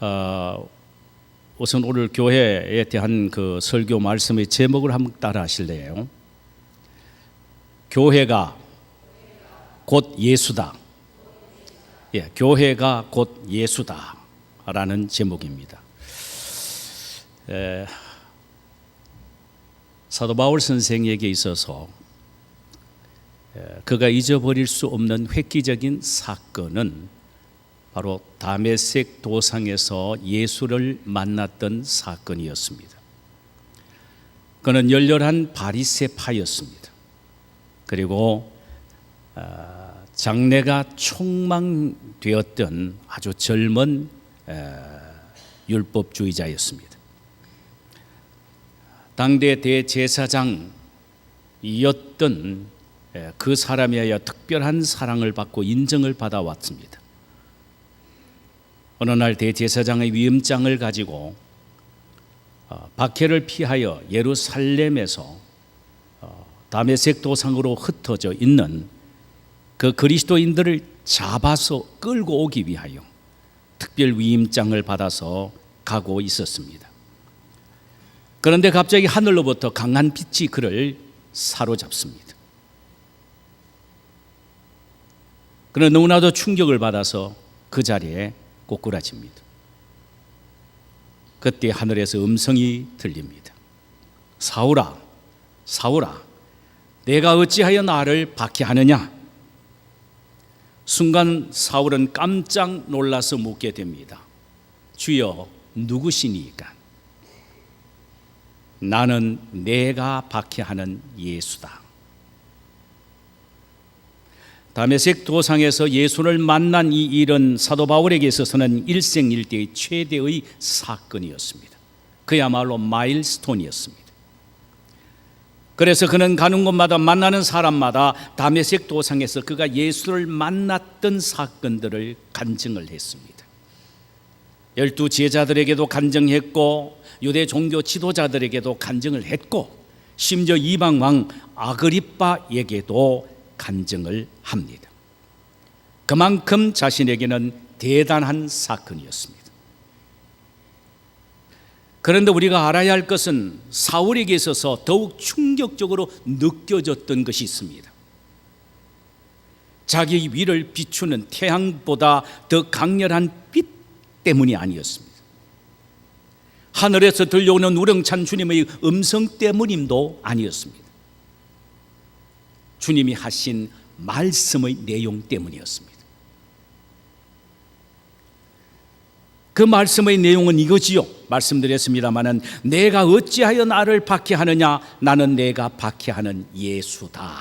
우선 오늘 교회에 대한 그 설교 말씀의 제목을 한번 따라 하실래요? 교회가 곧 예수다. 예, 교회가 곧 예수다 라는 제목입니다. 사도 바울 선생에게 있어서 그가 잊어버릴 수 없는 획기적인 사건은 바로 다메섹 도상에서 예수를 만났던 사건이었습니다. 그는 열렬한 바리새파였습니다. 그리고 장래가 촉망되었던 아주 젊은 율법주의자였습니다. 당대 대제사장이었던 그 사람에 의하여 특별한 사랑을 받고 인정을 받아왔습니다. 어느 날 대제사장의 위임장을 가지고 박해를 피하여 예루살렘에서 다메섹 도상으로 흩어져 있는 그 그리스도인들을 잡아서 끌고 오기 위하여 특별 위임장을 받아서 가고 있었습니다. 그런데 갑자기 하늘로부터 강한 빛이 그를 사로잡습니다. 그는 너무나도 충격을 받아서 그 자리에 꼬꾸라집니다. 그때 하늘에서 음성이 들립니다. 사울아, 사울아, 내가 어찌하여 나를 박해하느냐? 순간 사울은 깜짝 놀라서 묻게 됩니다. 주여, 누구시니까? 나는 내가 박해하는 예수다. 다메섹 도상에서 예수를 만난 이 일은 사도 바울에게 있어서는 일생일대의 최대의 사건이었습니다. 그야말로 마일스톤이었습니다. 그래서 그는 가는 곳마다 만나는 사람마다 다메섹 도상에서 그가 예수를 만났던 사건들을 간증을 했습니다. 12 제자들에게도 간증했고 유대 종교 지도자들에게도 간증을 했고 심지어 이방 왕 아그리빠에게도 간증을 합니다. 그만큼 자신에게는 대단한 사건이었습니다. 그런데 우리가 알아야 할 것은 사울에게 있어서 더욱 충격적으로 느껴졌던 것이 있습니다. 자기 위를 비추는 태양보다 더 강렬한 빛 때문이 아니었습니다. 하늘에서 들려오는 우렁찬 주님의 음성 때문임도 아니었습니다. 주님이 하신 말씀의 내용 때문이었습니다. 그 말씀의 내용은 이거지요. 말씀드렸습니다마는 내가 어찌하여 나를 박해하느냐? 나는 내가 박해하는 예수다.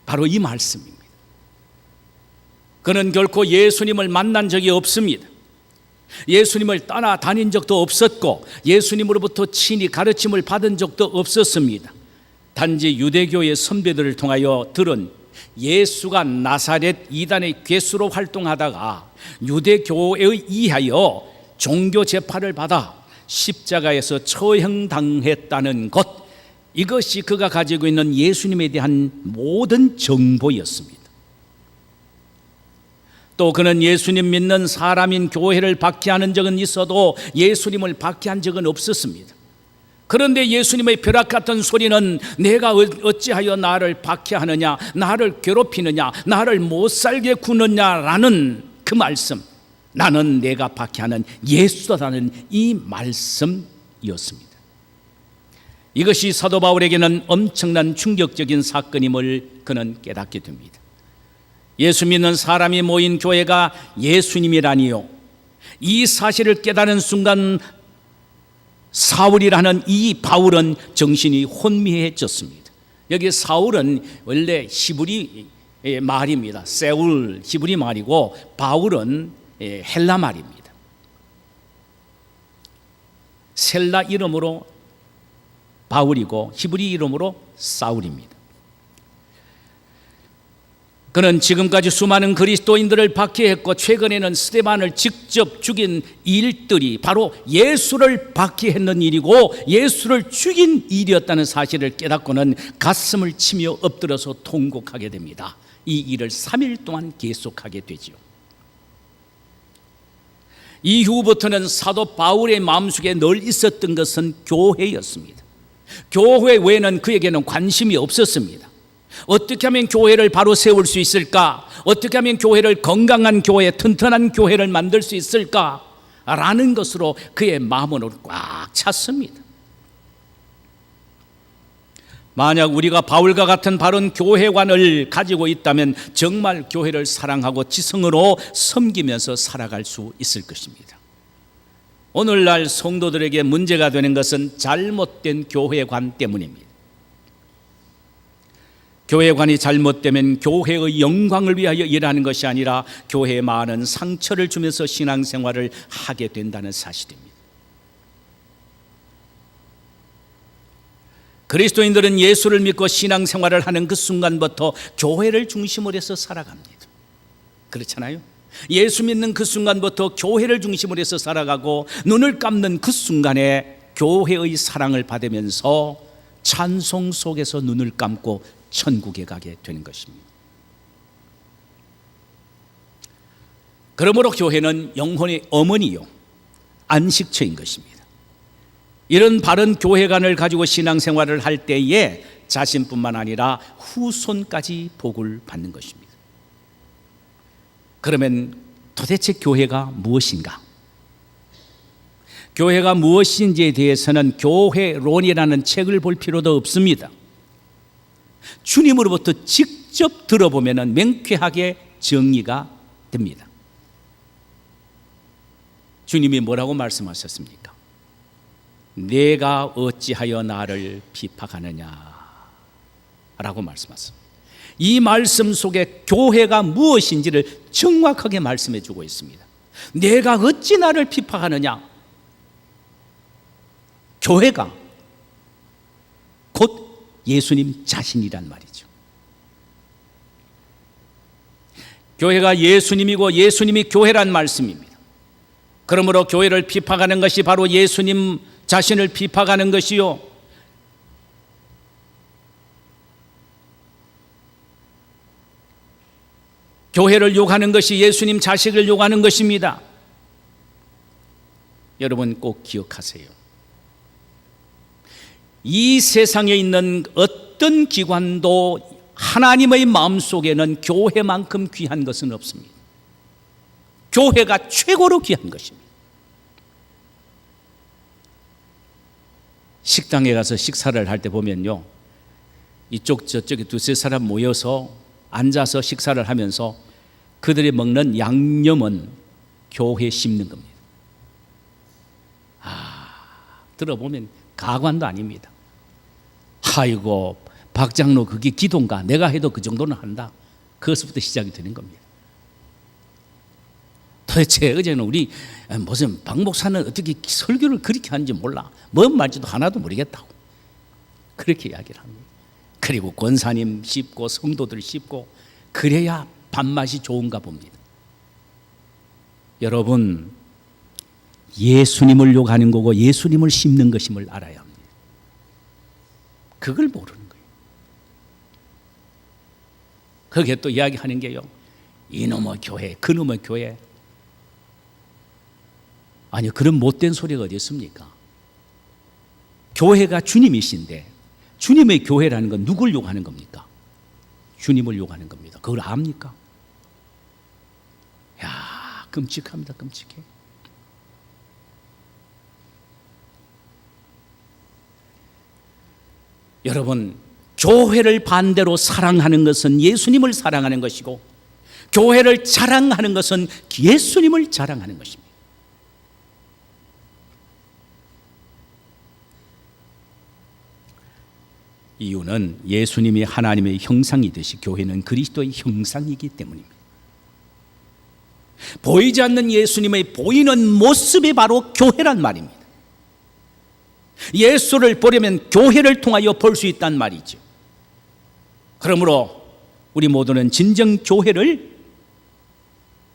바로 이 말씀입니다. 그는 결코 예수님을 만난 적이 없습니다. 예수님을 따라다닌 적도 없었고 예수님으로부터 친히 가르침을 받은 적도 없었습니다. 단지 유대교의 선배들을 통하여 들은 예수가 나사렛 이단의 괴수로 활동하다가 유대교에 의하여 종교 재판을 받아 십자가에서 처형당했다는 것, 이것이 그가 가지고 있는 예수님에 대한 모든 정보였습니다. 또 그는 예수님 믿는 사람인 교회를 박해하는 적은 있어도 예수님을 박해한 적은 없었습니다. 그런데 예수님의 벼락 같은 소리는 내가 어찌하여 나를 박해하느냐, 나를 괴롭히느냐, 나를 못살게 구느냐라는 그 말씀, 나는 내가 박해하는 예수다라는 이 말씀이었습니다. 이것이 사도 바울에게는 엄청난 충격적인 사건임을 그는 깨닫게 됩니다. 예수 믿는 사람이 모인 교회가 예수님이라니요, 이 사실을 깨달은 순간 사울이라는 이 바울은 정신이 혼미해졌습니다. 여기 사울은 원래 히브리 말입니다. 세울 히브리 말이고 바울은 헬라 말입니다. 셀라 이름으로 바울이고 히브리 이름으로 사울입니다. 그는 지금까지 수많은 그리스도인들을 박해했고 최근에는 스데반을 직접 죽인 일들이 바로 예수를 박해했는 일이고 예수를 죽인 일이었다는 사실을 깨닫고는 가슴을 치며 엎드려서 통곡하게 됩니다. 이 일을 3일 동안 계속하게 되지요. 이후부터는 사도 바울의 마음속에 늘 있었던 것은 교회였습니다. 교회 외에는 그에게는 관심이 없었습니다. 어떻게 하면 교회를 바로 세울 수 있을까? 어떻게 하면 교회를 건강한 교회, 튼튼한 교회를 만들 수 있을까? 라는 것으로 그의 마음을 꽉 찼습니다. 만약 우리가 바울과 같은 바른 교회관을 가지고 있다면 정말 교회를 사랑하고 지성으로 섬기면서 살아갈 수 있을 것입니다. 오늘날 성도들에게 문제가 되는 것은 잘못된 교회관 때문입니다. 교회관이 잘못되면 교회의 영광을 위하여 일하는 것이 아니라 교회에 많은 상처를 주면서 신앙생활을 하게 된다는 사실입니다. 그리스도인들은 예수를 믿고 신앙생활을 하는 그 순간부터 교회를 중심으로 해서 살아갑니다. 그렇잖아요? 예수 믿는 그 순간부터 교회를 중심으로 해서 살아가고 눈을 감는 그 순간에 교회의 사랑을 받으면서 찬송 속에서 눈을 감고 천국에 가게 되는 것입니다. 그러므로 교회는 영혼의 어머니요 안식처인 것입니다. 이런 바른 교회관을 가지고 신앙생활을 할 때에 자신뿐만 아니라 후손까지 복을 받는 것입니다. 그러면 도대체 교회가 무엇인가? 교회가 무엇인지에 대해서는 교회론이라는 책을 볼 필요도 없습니다. 주님으로부터 직접 들어보면 명쾌하게 정리가 됩니다. 주님이 뭐라고 말씀하셨습니까? 내가 어찌하여 나를 비판하느냐 라고 말씀하셨습니다. 이 말씀 속에 교회가 무엇인지를 정확하게 말씀해 주고 있습니다. 내가 어찌 나를 비판하느냐? 교회가 곧 예수님 자신이란 말이죠. 교회가 예수님이고 예수님이 교회란 말씀입니다. 그러므로 교회를 비판하는 것이 바로 예수님 자신을 비판하는 것이요, 교회를 욕하는 것이 예수님 자식을 욕하는 것입니다. 여러분 꼭 기억하세요. 이 세상에 있는 어떤 기관도 하나님의 마음속에는 교회만큼 귀한 것은 없습니다. 교회가 최고로 귀한 것입니다. 식당에 가서 식사를 할 때 보면요, 이쪽 저쪽에 두세 사람 모여서 앉아서 식사를 하면서 그들이 먹는 양념은 교회 씹는 겁니다. 들어보면 가관도 아닙니다. 아이고 박 장로 그게 기도인가? 내가 해도 그 정도는 한다. 그것부터 시작이 되는 겁니다. 도대체 어제는 우리 무슨 박 목사는 어떻게 설교를 그렇게 하는지 몰라. 뭔 말인지도 하나도 모르겠다고 그렇게 이야기를 합니다. 그리고 권사님 씹고 성도들 씹고 그래야 밥맛이 좋은가 봅니다. 여러분, 예수님을 욕하는 거고 예수님을 씹는 것임을 알아야 합니다. 그걸 모르는 거예요. 거기에 또 이야기하는 게요, 이놈의 교회, 그놈의 교회. 아니, 그런 못된 소리가 어디 있습니까? 교회가 주님이신데 주님의 교회라는 건 누굴 욕하는 겁니까? 주님을 욕하는 겁니다. 그걸 압니까? 야, 끔찍합니다. 끔찍해. 여러분, 교회를 반대로 사랑하는 것은 예수님을 사랑하는 것이고, 교회를 자랑하는 것은 예수님을 자랑하는 것입니다. 이유는 예수님이 하나님의 형상이듯이 교회는 그리스도의 형상이기 때문입니다. 보이지 않는 예수님의 보이는 모습이 바로 교회란 말입니다. 예수를 보려면 교회를 통하여 볼 수 있단 말이죠. 그러므로 우리 모두는 진정 교회를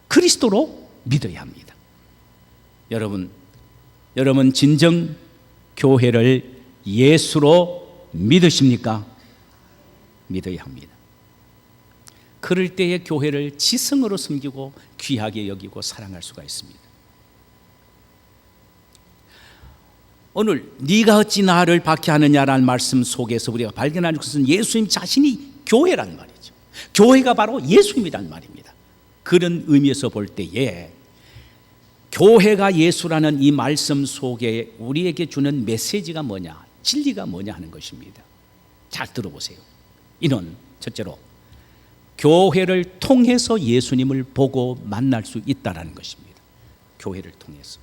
그리스도로 믿어야 합니다. 여러분 진정 교회를 예수로 믿으십니까? 믿어야 합니다. 그럴 때에 교회를 지성으로 섬기고 귀하게 여기고 사랑할 수가 있습니다. 오늘 네가 어찌 나를 박해하느냐라는 말씀 속에서 우리가 발견하는 것은 예수님 자신이 교회라는 말이죠. 교회가 바로 예수님이란 말입니다. 그런 의미에서 볼 때에 교회가 예수라는 이 말씀 속에 우리에게 주는 메시지가 뭐냐, 진리가 뭐냐 하는 것입니다. 잘 들어보세요. 이는 첫째로 교회를 통해서 예수님을 보고 만날 수 있다는 것입니다. 교회를 통해서.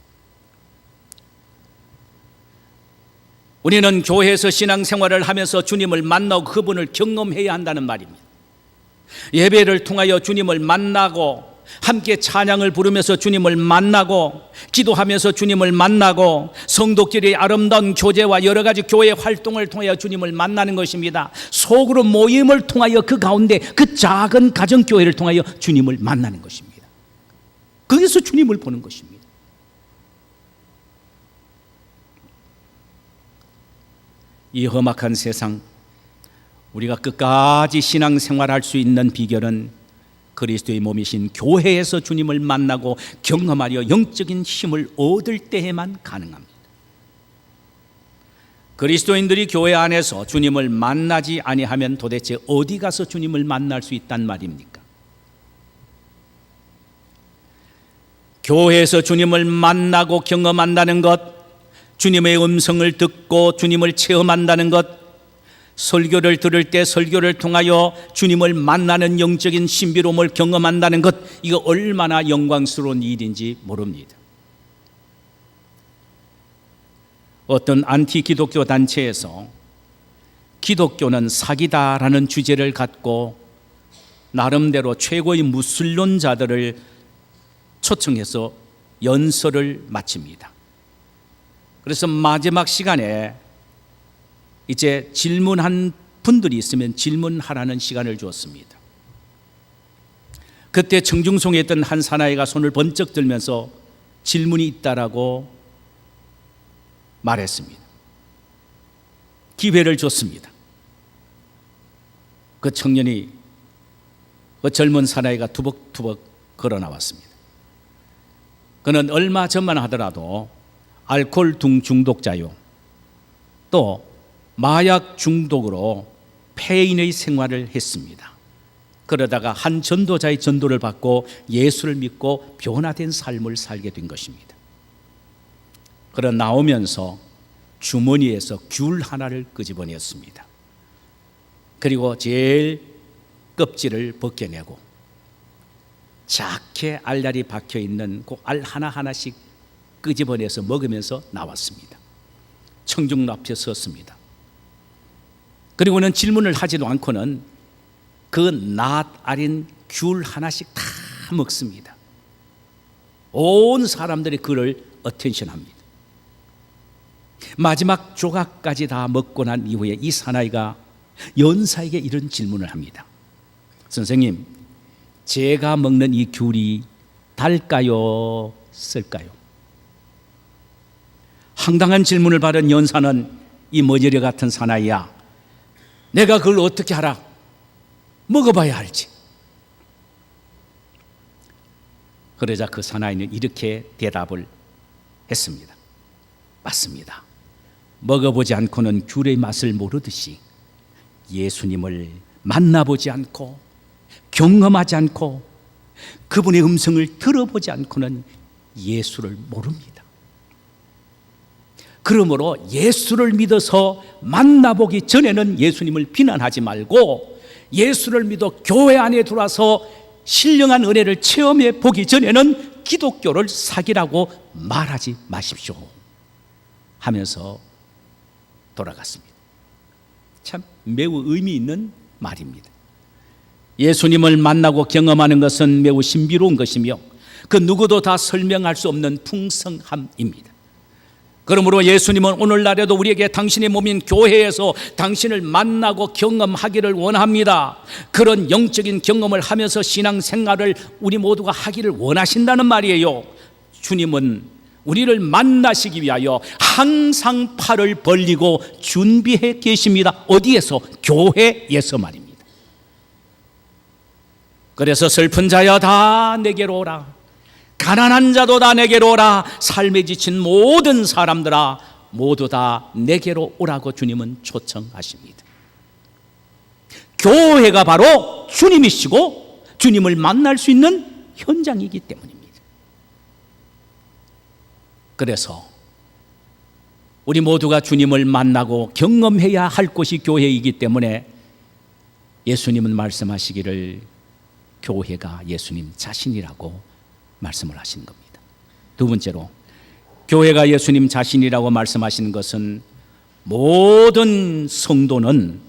우리는 교회에서 신앙생활을 하면서 주님을 만나고 그분을 경험해야 한다는 말입니다. 예배를 통하여 주님을 만나고 함께 찬양을 부르면서 주님을 만나고 기도하면서 주님을 만나고 성도끼리 아름다운 교제와 여러 가지 교회 활동을 통하여 주님을 만나는 것입니다. 소그룹 모임을 통하여 그 가운데 그 작은 가정교회를 통하여 주님을 만나는 것입니다. 거기서 주님을 보는 것입니다. 이 험악한 세상 우리가 끝까지 신앙생활할 수 있는 비결은 그리스도의 몸이신 교회에서 주님을 만나고 경험하려 영적인 힘을 얻을 때에만 가능합니다. 그리스도인들이 교회 안에서 주님을 만나지 아니하면 도대체 어디 가서 주님을 만날 수 있단 말입니까? 교회에서 주님을 만나고 경험한다는 것, 주님의 음성을 듣고 주님을 체험한다는 것, 설교를 들을 때 설교를 통하여 주님을 만나는 영적인 신비로움을 경험한다는 것, 이거 얼마나 영광스러운 일인지 모릅니다. 어떤 안티 기독교 단체에서 기독교는 사기다라는 주제를 갖고 나름대로 최고의 무술론자들을 초청해서 연설을 마칩니다. 그래서 마지막 시간에 이제 질문한 분들이 있으면 질문하라는 시간을 주었습니다. 그때 청중송에 있던 한 사나이가 손을 번쩍 들면서 질문이 있다라고 말했습니다. 기회를 줬습니다. 그 청년이, 그 젊은 사나이가 투벅투벅 걸어 나왔습니다. 그는 얼마 전만 하더라도 알코올 중독자요, 또 마약 중독으로 폐인의 생활을 했습니다. 그러다가 한 전도자의 전도를 받고 예수를 믿고 변화된 삶을 살게 된 것입니다. 그러 나오면서 주머니에서 귤 하나를 끄집어냈습니다. 그리고 제일 껍질을 벗겨내고 작게 알알이 박혀있는 그 알 하나하나씩 끄집어내서 먹으면서 나왔습니다. 청중 앞에 섰습니다. 그리고는 질문을 하지도 않고는 그 낫알인 귤 하나씩 다 먹습니다. 온 사람들이 그를 어텐션합니다. 마지막 조각까지 다 먹고 난 이후에 이 사나이가 연사에게 이런 질문을 합니다. 선생님, 제가 먹는 이 귤이 달까요? 쓸까요? 황당한 질문을 받은 연사는 이 머저리 같은 사나이야, 내가 그걸 어떻게 하라? 먹어봐야 알지. 그러자 그 사나이는 이렇게 대답을 했습니다. 맞습니다. 먹어보지 않고는 귤의 맛을 모르듯이 예수님을 만나보지 않고 경험하지 않고 그분의 음성을 들어보지 않고는 예수를 모릅니다. 그러므로 예수를 믿어서 만나보기 전에는 예수님을 비난하지 말고 예수를 믿어 교회 안에 들어와서 신령한 은혜를 체험해 보기 전에는 기독교를 사기라고 말하지 마십시오 하면서 돌아갔습니다. 참 매우 의미 있는 말입니다. 예수님을 만나고 경험하는 것은 매우 신비로운 것이며 그 누구도 다 설명할 수 없는 풍성함입니다. 그러므로 예수님은 오늘날에도 우리에게 당신의 몸인 교회에서 당신을 만나고 경험하기를 원합니다. 그런 영적인 경험을 하면서 신앙생활을 우리 모두가 하기를 원하신다는 말이에요. 주님은 우리를 만나시기 위하여 항상 팔을 벌리고 준비해 계십니다. 어디에서? 교회에서 말입니다. 그래서 슬픈 자여 다 내게로 오라, 가난한 자도 다 내게로 오라, 삶에 지친 모든 사람들아 모두 다 내게로 오라고 주님은 초청하십니다. 교회가 바로 주님이시고 주님을 만날 수 있는 현장이기 때문입니다. 그래서 우리 모두가 주님을 만나고 경험해야 할 곳이 교회이기 때문에 예수님은 말씀하시기를 교회가 예수님 자신이라고 말씀을 하시는 겁니다. 두 번째로, 교회가 예수님 자신이라고 말씀하시는 것은 모든 성도는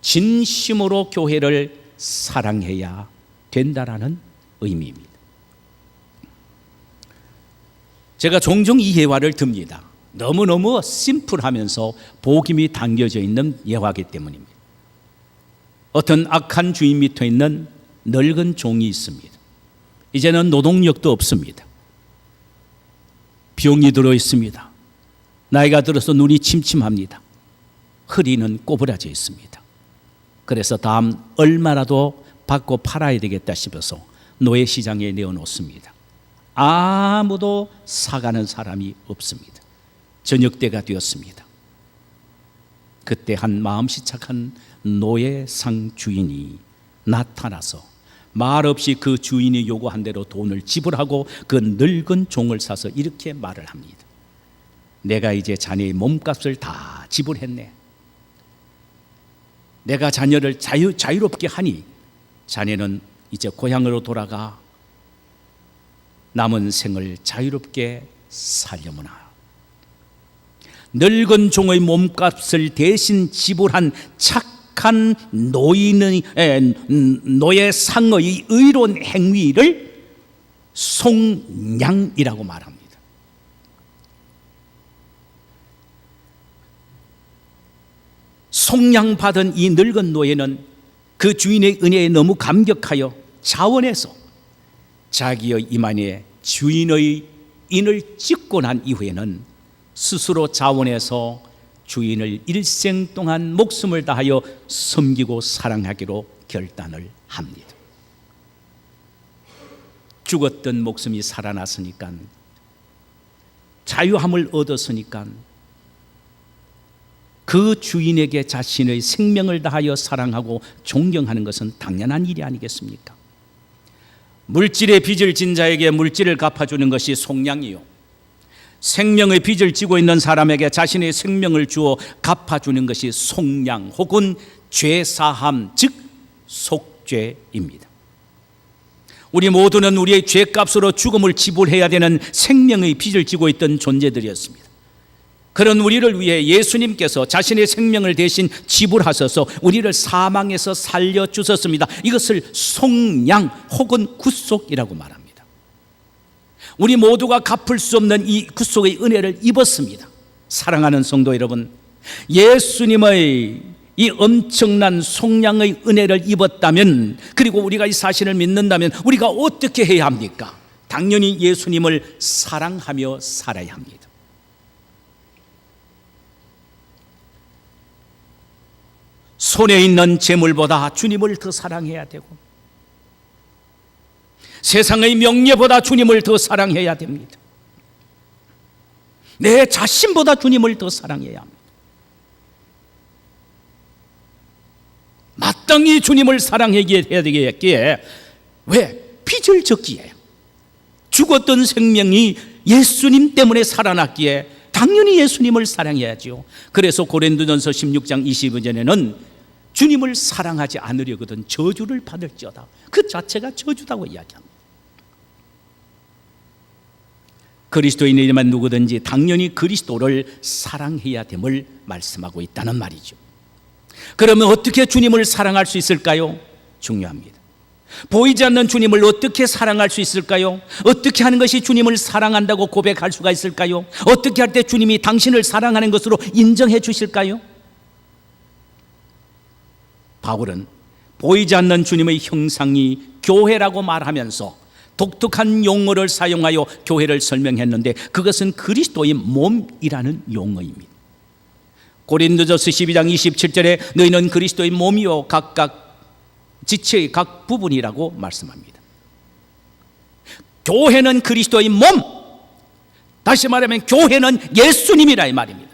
진심으로 교회를 사랑해야 된다라는 의미입니다. 제가 종종 이 예화를 듭니다. 너무너무 심플하면서 복음이 담겨져 있는 예화이기 때문입니다. 어떤 악한 주인 밑에 있는 늙은 종이 있습니다. 이제는 노동력도 없습니다. 병이 들어 있습니다. 나이가 들어서 눈이 침침합니다. 허리는 꼬부라져 있습니다. 그래서 다음 얼마라도 받고 팔아야 되겠다 싶어서 노예시장에 내어놓습니다. 아무도 사가는 사람이 없습니다. 저녁때가 되었습니다. 그때 한 마음씨 착한 노예상 주인이 나타나서 말없이 그 주인이 요구한 대로 돈을 지불하고 그 늙은 종을 사서 이렇게 말을 합니다. 내가 이제 자네의 몸값을 다 지불했네. 내가 자녀를 자유롭게 하니 자네는 이제 고향으로 돌아가 남은 생을 자유롭게 살려무나. 늙은 종의 몸값을 대신 지불한 착한 노예상의 의로운 행위를 속량이라고 말합니다. 속량받은 이 늙은 노예는 그 주인의 은혜에 너무 감격하여 자원해서 자기의 이만에 주인의 인을 찍고 난 이후에는 스스로 자원해서 주인을 일생 동안 목숨을 다하여 섬기고 사랑하기로 결단을 합니다. 죽었던 목숨이 살아났으니까, 자유함을 얻었으니까 그 주인에게 자신의 생명을 다하여 사랑하고 존경하는 것은 당연한 일이 아니겠습니까? 물질의 빚을 진 자에게 물질을 갚아주는 것이 속량이요, 생명의 빚을 지고 있는 사람에게 자신의 생명을 주어 갚아주는 것이 속량 혹은 죄사함, 즉 속죄입니다. 우리 모두는 우리의 죄값으로 죽음을 지불해야 되는 생명의 빚을 지고 있던 존재들이었습니다. 그런 우리를 위해 예수님께서 자신의 생명을 대신 지불하셔서 우리를 사망에서 살려주셨습니다. 이것을 속량 혹은 구속이라고 말합니다. 우리 모두가 갚을 수 없는 이 구속의 은혜를 입었습니다. 사랑하는 성도 여러분, 예수님의 이 엄청난 속량의 은혜를 입었다면, 그리고 우리가 이 사실을 믿는다면 우리가 어떻게 해야 합니까? 당연히 예수님을 사랑하며 살아야 합니다. 손에 있는 재물보다 주님을 더 사랑해야 되고, 세상의 명예보다 주님을 더 사랑해야 됩니다. 내 자신보다 주님을 더 사랑해야 합니다. 마땅히 주님을 사랑해야 되겠기에, 왜? 빚을 졌기에, 죽었던 생명이 예수님 때문에 살아났기에 당연히 예수님을 사랑해야죠. 그래서 고린도전서 16장 25절에는 주님을 사랑하지 않으려거든 저주를 받을지어다, 그 자체가 저주다고 이야기합니다. 그리스도인이지만 누구든지 당연히 그리스도를 사랑해야 됨을 말씀하고 있다는 말이죠. 그러면 어떻게 주님을 사랑할 수 있을까요? 중요합니다. 보이지 않는 주님을 어떻게 사랑할 수 있을까요? 어떻게 하는 것이 주님을 사랑한다고 고백할 수가 있을까요? 어떻게 할 때 주님이 당신을 사랑하는 것으로 인정해 주실까요? 바울은 보이지 않는 주님의 형상이 교회라고 말하면서 독특한 용어를 사용하여 교회를 설명했는데, 그것은 그리스도의 몸이라는 용어입니다. 고린도전서 12장 27절에 너희는 그리스도의 몸이요 각각 지체의 각 부분이라고 말씀합니다. 교회는 그리스도의 몸, 다시 말하면 교회는 예수님이라 이 말입니다.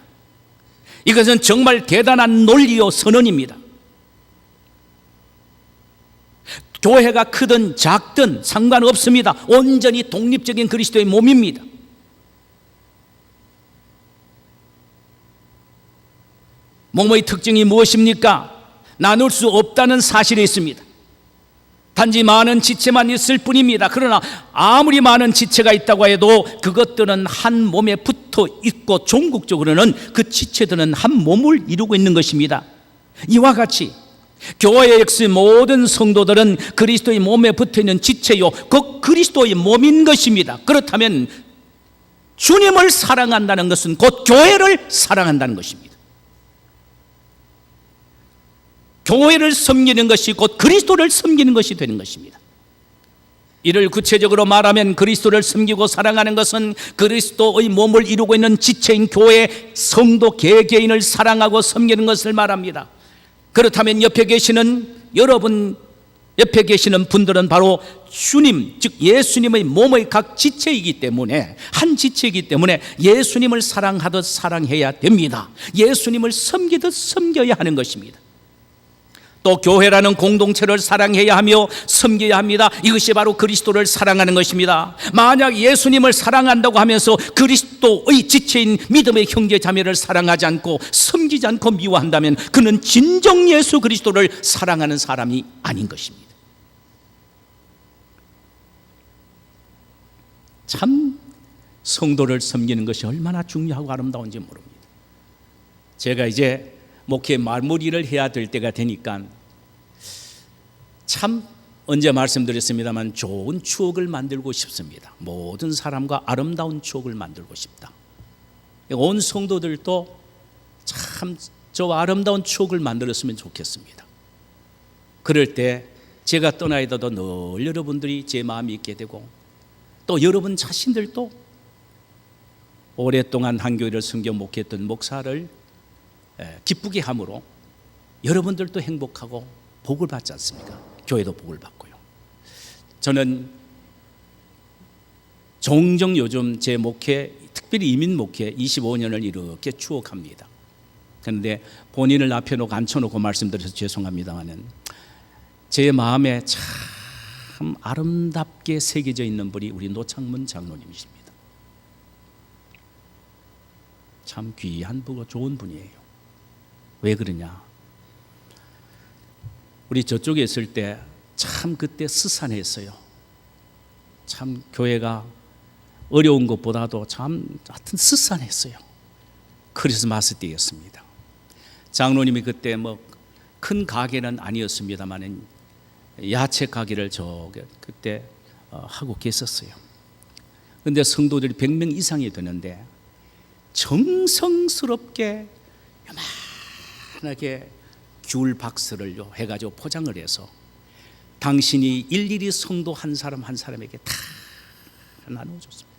이것은 정말 대단한 논리요 선언입니다. 교회가 크든 작든 상관없습니다. 온전히 독립적인 그리스도의 몸입니다. 몸의 특징이 무엇입니까? 나눌 수 없다는 사실이 있습니다. 단지 많은 지체만 있을 뿐입니다. 그러나 아무리 많은 지체가 있다고 해도 그것들은 한 몸에 붙어 있고 종국적으로는 그 지체들은 한 몸을 이루고 있는 것입니다. 이와 같이 교회의 역시 모든 성도들은 그리스도의 몸에 붙어 있는 지체요, 그 그리스도의 몸인 것입니다. 그렇다면 주님을 사랑한다는 것은 곧 교회를 사랑한다는 것입니다. 교회를 섬기는 것이 곧 그리스도를 섬기는 것이 되는 것입니다. 이를 구체적으로 말하면 그리스도를 섬기고 사랑하는 것은 그리스도의 몸을 이루고 있는 지체인 교회 성도 개개인을 사랑하고 섬기는 것을 말합니다. 그렇다면 옆에 계시는 여러분, 옆에 계시는 분들은 바로 주님, 즉 예수님의 몸의 각 지체이기 때문에, 한 지체이기 때문에 예수님을 사랑하듯 사랑해야 됩니다. 예수님을 섬기듯 섬겨야 하는 것입니다. 또 교회라는 공동체를 사랑해야 하며 섬겨야 합니다. 이것이 바로 그리스도를 사랑하는 것입니다. 만약 예수님을 사랑한다고 하면서 그리스도의 지체인 믿음의 형제 자매를 사랑하지 않고 섬기지 않고 미워한다면 그는 진정 예수 그리스도를 사랑하는 사람이 아닌 것입니다. 참 성도를 섬기는 것이 얼마나 중요하고 아름다운지 모릅니다. 제가 이제 목회 마무리를 해야 될 때가 되니까 참 언제 말씀드렸습니다만 좋은 추억을 만들고 싶습니다. 모든 사람과 아름다운 추억을 만들고 싶다. 온 성도들도 참 저 아름다운 추억을 만들었으면 좋겠습니다. 그럴 때 제가 떠나더라도 늘 여러분들이 제 마음이 있게 되고 또 여러분 자신들도 오랫동안 한 교회를 섬겨 목회했던 목사를 기쁘게 함으로 여러분들도 행복하고 복을 받지 않습니까? 교회도 복을 받고요. 저는 종종 요즘 제 목회, 특별히 이민 목회 25년을 이렇게 추억합니다. 그런데 본인을 앞에 놓고 앉혀놓고 말씀드려서 죄송합니다만은 제 마음에 참 아름답게 새겨져 있는 분이 우리 노창문 장로님이십니다. 참 귀한 분이고 좋은 분이에요. 왜 그러냐? 우리 저쪽에 있을 때 참 그때 스산했어요. 참 교회가 어려운 것보다도 참 하여튼 스산했어요. 크리스마스 때였습니다. 장로님이 그때 뭐 큰 가게는 아니었습니다만 야채 가게를 그때 하고 계셨어요. 그런데 성도들이 100명 이상이 되는데 정성스럽게 요만하게 귤 박스를 해가지고 포장을 해서 당신이 일일이 성도 한 사람 한 사람에게 다 나눠줬습니다.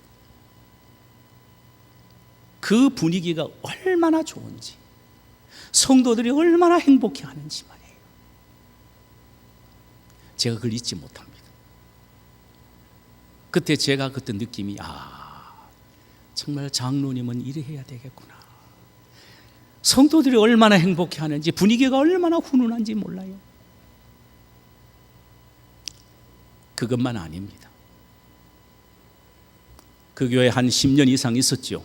그 분위기가 얼마나 좋은지, 성도들이 얼마나 행복해하는지 말이에요. 제가 그걸 잊지 못합니다. 그때 제가 그때 느낌이 정말 장로님은 이래 해야 되겠구나. 성도들이 얼마나 행복해하는지, 분위기가 얼마나 훈훈한지 몰라요. 그것만 아닙니다. 그 교회 한 10년 이상 있었죠.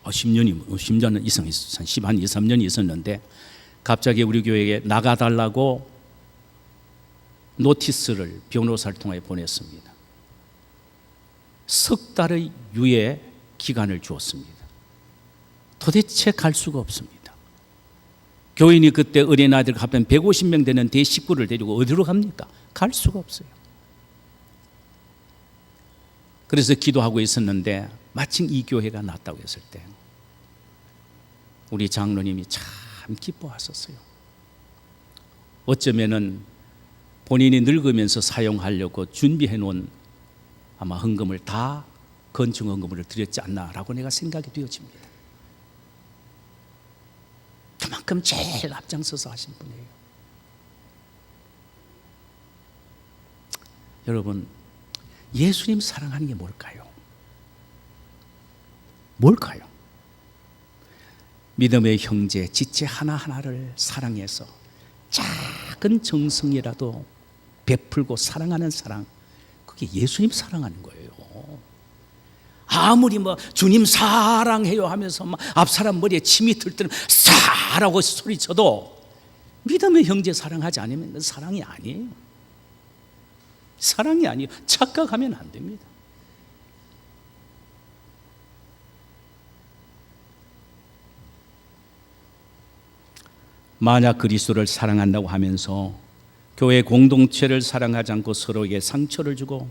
10년 이상 있었어요. 한 2, 3년이 있었는데 갑자기 우리 교회에 나가달라고 노티스를 변호사를 통해 보냈습니다. 석 달의 유예 기간을 주었습니다. 도대체 갈 수가 없습니다. 교인이 그때 어린아이들 합하면 150명 되는 대식구를 데리고 어디로 갑니까? 갈 수가 없어요. 그래서 기도하고 있었는데 마침 이 교회가 났다고 했을 때 우리 장로님이 참 기뻐하셨어요. 어쩌면은 본인이 늙으면서 사용하려고 준비해 놓은 아마 헌금을 다 건축 헌금을 드렸지 않나라고 내가 생각이 되어집니다. 그만큼 제일 앞장서서 하신 분이에요. 여러분, 예수님 사랑하는 게 뭘까요? 뭘까요? 믿음의 형제, 지체 하나하나를 사랑해서 작은 정성이라도 베풀고 사랑하는 사랑, 그게 예수님 사랑하는 거예요. 아무리 주님 사랑해요 하면서 앞 사람 머리에 침이 들 때는 사라고 소리쳐도 믿음의 형제 사랑하지 않으면 그건 사랑이 아니에요. 사랑이 아니에요. 착각하면 안 됩니다. 만약 그리스도를 사랑한다고 하면서 교회 공동체를 사랑하지 않고 서로에게 상처를 주고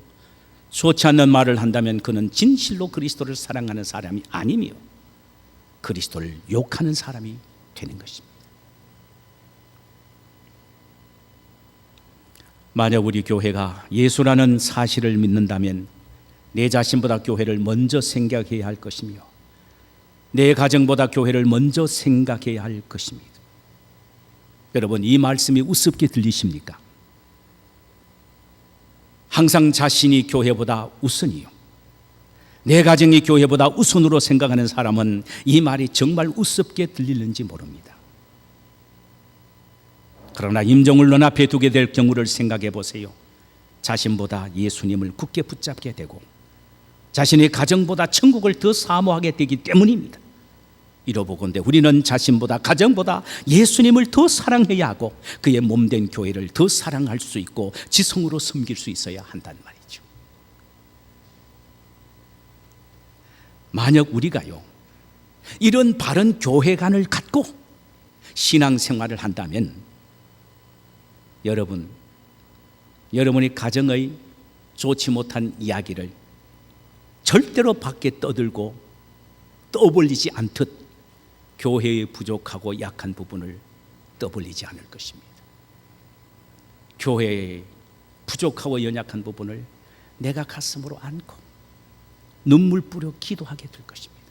좋지 않는 말을 한다면 그는 진실로 그리스도를 사랑하는 사람이 아니며 그리스도를 욕하는 사람이 되는 것입니다. 만약 우리 교회가 예수라는 사실을 믿는다면 내 자신보다 교회를 먼저 생각해야 할 것이며 내 가정보다 교회를 먼저 생각해야 할 것입니다. 여러분, 이 말씀이 우습게 들리십니까? 항상 자신이 교회보다 우선이요, 내 가정이 교회보다 우선으로 생각하는 사람은 이 말이 정말 우습게 들리는지 모릅니다. 그러나 임종을 눈앞에 두게 될 경우를 생각해 보세요. 자신보다 예수님을 굳게 붙잡게 되고 자신의 가정보다 천국을 더 사모하게 되기 때문입니다. 이러보건대 우리는 자신보다 가정보다 예수님을 더 사랑해야 하고 그의 몸된 교회를 더 사랑할 수 있고 지성으로 섬길 수 있어야 한단 말이죠. 만약 우리가요 이런 바른 교회관을 갖고 신앙생활을 한다면 여러분이 가정의 좋지 못한 이야기를 절대로 밖에 떠들고 떠벌리지 않듯 교회의 부족하고 약한 부분을 떠벌리지 않을 것입니다. 교회의 부족하고 연약한 부분을 내가 가슴으로 안고 눈물 뿌려 기도하게 될 것입니다.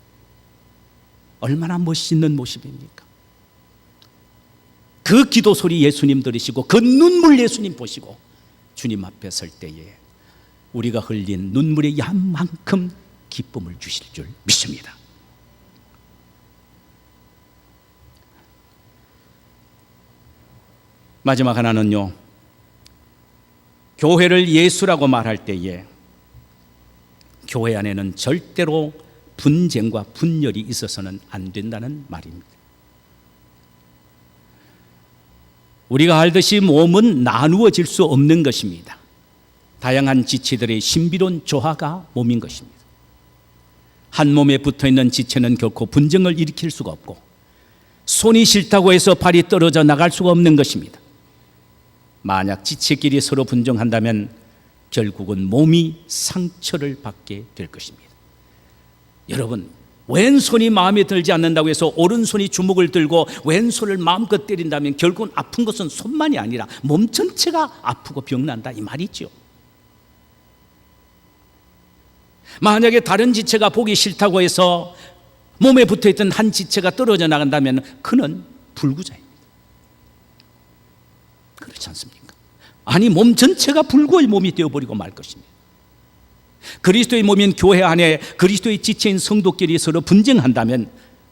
얼마나 멋있는 모습입니까? 그 기도 소리 예수님 들으시고 그 눈물 예수님 보시고 주님 앞에 설 때에 우리가 흘린 눈물의 양만큼 기쁨을 주실 줄 믿습니다. 마지막 하나는요, 교회를 예수라고 말할 때에 교회 안에는 절대로 분쟁과 분열이 있어서는 안 된다는 말입니다. 우리가 알듯이 몸은 나누어질 수 없는 것입니다. 다양한 지체들의 신비로운 조화가 몸인 것입니다. 한 몸에 붙어있는 지체는 결코 분쟁을 일으킬 수가 없고 손이 싫다고 해서 발이 떨어져 나갈 수가 없는 것입니다. 만약 지체끼리 서로 분쟁한다면 결국은 몸이 상처를 받게 될 것입니다. 여러분, 왼손이 마음에 들지 않는다고 해서 오른손이 주먹을 들고 왼손을 마음껏 때린다면 결국은 아픈 것은 손만이 아니라 몸 전체가 아프고 병난다 이 말이죠. 만약에 다른 지체가 보기 싫다고 해서 몸에 붙어있던 한 지체가 떨어져 나간다면 그는 불구자입니다. 그렇지 않습니까? 아니, 몸 전체가 불구의 몸이 되어버리고 말 것입니다. 그리스도의 몸인 교회 안에 그리스도의 지체인 성도끼리 서로 분쟁한다면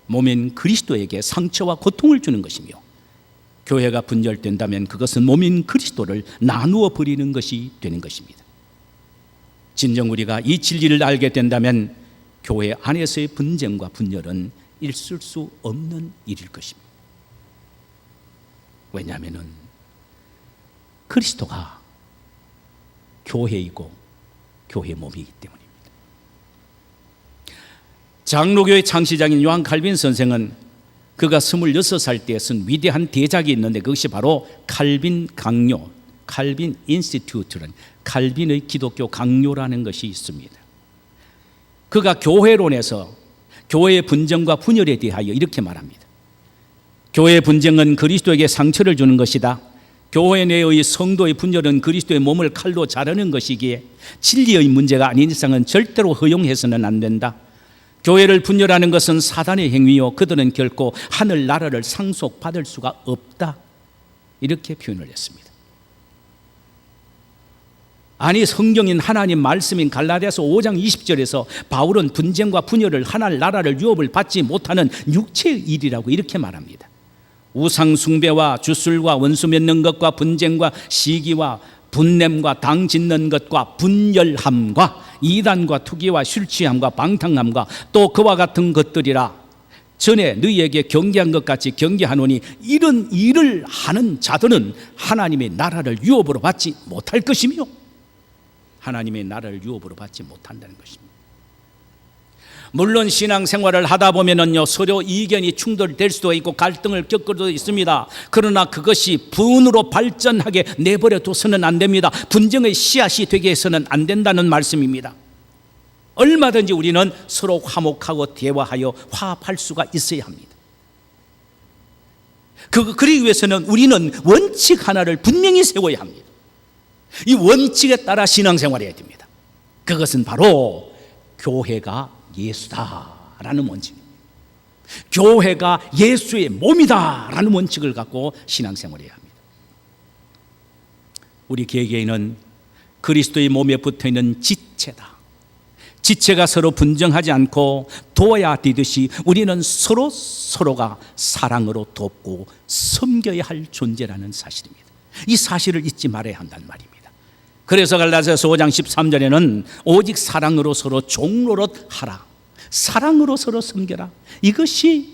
몸인 그리스도에게 상처와 고통을 주는 것이며 교회가 분열된다면 그것은 몸인 그리스도를 나누어 버리는 것이 되는 것입니다. 진정 우리가 이 진리를 알게 된다면 교회 안에서의 분쟁과 분열은 있을 수 없는 일일 것입니다. 왜냐하면 그리스도가 교회이고 교회 몸이기 때문입니다. 장로교의 창시자인 요한 칼빈 선생은 그가 26살 때 쓴 위대한 대작이 있는데 그것이 바로 칼빈 강요, 칼빈 인스티튜트라는 칼빈의 기독교 강요라는 것이 있습니다. 그가 교회론에서 교회의 분쟁과 분열에 대하여 이렇게 말합니다. 교회의 분쟁은 그리스도에게 상처를 주는 것이다. 교회 내의 성도의 분열은 그리스도의 몸을 칼로 자르는 것이기에 진리의 문제가 아닌 이상은 절대로 허용해서는 안 된다. 교회를 분열하는 것은 사단의 행위요 그들은 결코 하늘나라를 상속받을 수가 없다. 이렇게 표현을 했습니다. 아니, 성경인 하나님 말씀인 갈라디아서 5장 20절에서 바울은 분쟁과 분열을 하나님 나라를 유업을 받지 못하는 육체의 일이라고 이렇게 말합니다. 우상 숭배와 주술과 원수 맺는 것과 분쟁과 시기와 분냄과 당 짓는 것과 분열함과 이단과 투기와 술 취함과 방탕함과 또 그와 같은 것들이라 전에 너희에게 경계한 것 같이 경계하노니 이런 일을 하는 자들은 하나님의 나라를 유업으로 받지 못할 것이며 하나님의 나라를 유업으로 받지 못한다는 것입니다. 물론 신앙생활을 하다 보면은요, 서로 이견이 충돌될 수도 있고 갈등을 겪을 수도 있습니다. 그러나 그것이 분으로 발전하게 내버려 둬서는 안 됩니다. 분쟁의 씨앗이 되게 해서는 안 된다는 말씀입니다. 얼마든지 우리는 서로 화목하고 대화하여 화합할 수가 있어야 합니다. 그러기 위해서는 우리는 원칙 하나를 분명히 세워야 합니다. 이 원칙에 따라 신앙생활해야 됩니다. 그것은 바로 교회가 예수다라는 원칙입니다. 교회가 예수의 몸이다라는 원칙을 갖고 신앙생활해야 합니다. 우리 개개인은 그리스도의 몸에 붙어있는 지체다. 지체가 서로 분쟁하지 않고 도와야 되듯이 우리는 서로가 사랑으로 돕고 섬겨야 할 존재라는 사실입니다. 이 사실을 잊지 말아야 한다는 말입니다. 그래서 갈라디아서 5장 13절에는 오직 사랑으로 서로 종노릇 하라, 사랑으로 서로 섬겨라, 이것이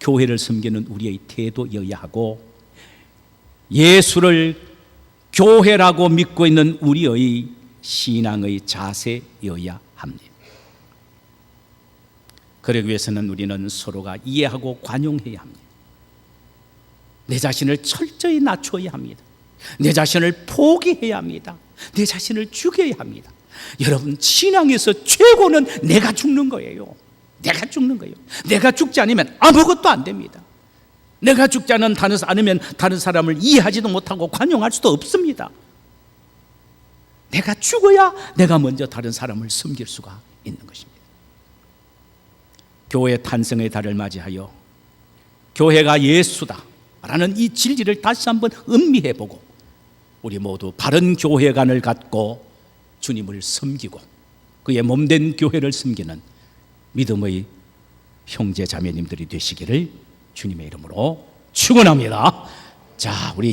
교회를 섬기는 우리의 태도여야 하고 예수를 교회라고 믿고 있는 우리의 신앙의 자세여야 합니다. 그러기 위해서는 우리는 서로가 이해하고 관용해야 합니다. 내 자신을 철저히 낮춰야 합니다. 내 자신을 포기해야 합니다. 내 자신을 죽여야 합니다. 여러분, 신앙에서 최고는 내가 죽는 거예요. 내가 죽는 거예요. 내가 죽지 않으면 아무것도 안 됩니다. 내가 죽지 않으면 다른 사람을 이해하지도 못하고 관용할 수도 없습니다. 내가 죽어야 내가 먼저 다른 사람을 섬길 수가 있는 것입니다. 교회 탄생의 달을 맞이하여 교회가 예수다 라는 이 진리를 다시 한번 음미해보고 우리 모두 바른 교회관을 갖고 주님을 섬기고 그의 몸된 교회를 섬기는 믿음의 형제 자매님들이 되시기를 주님의 이름으로 축원합니다. 자, 우리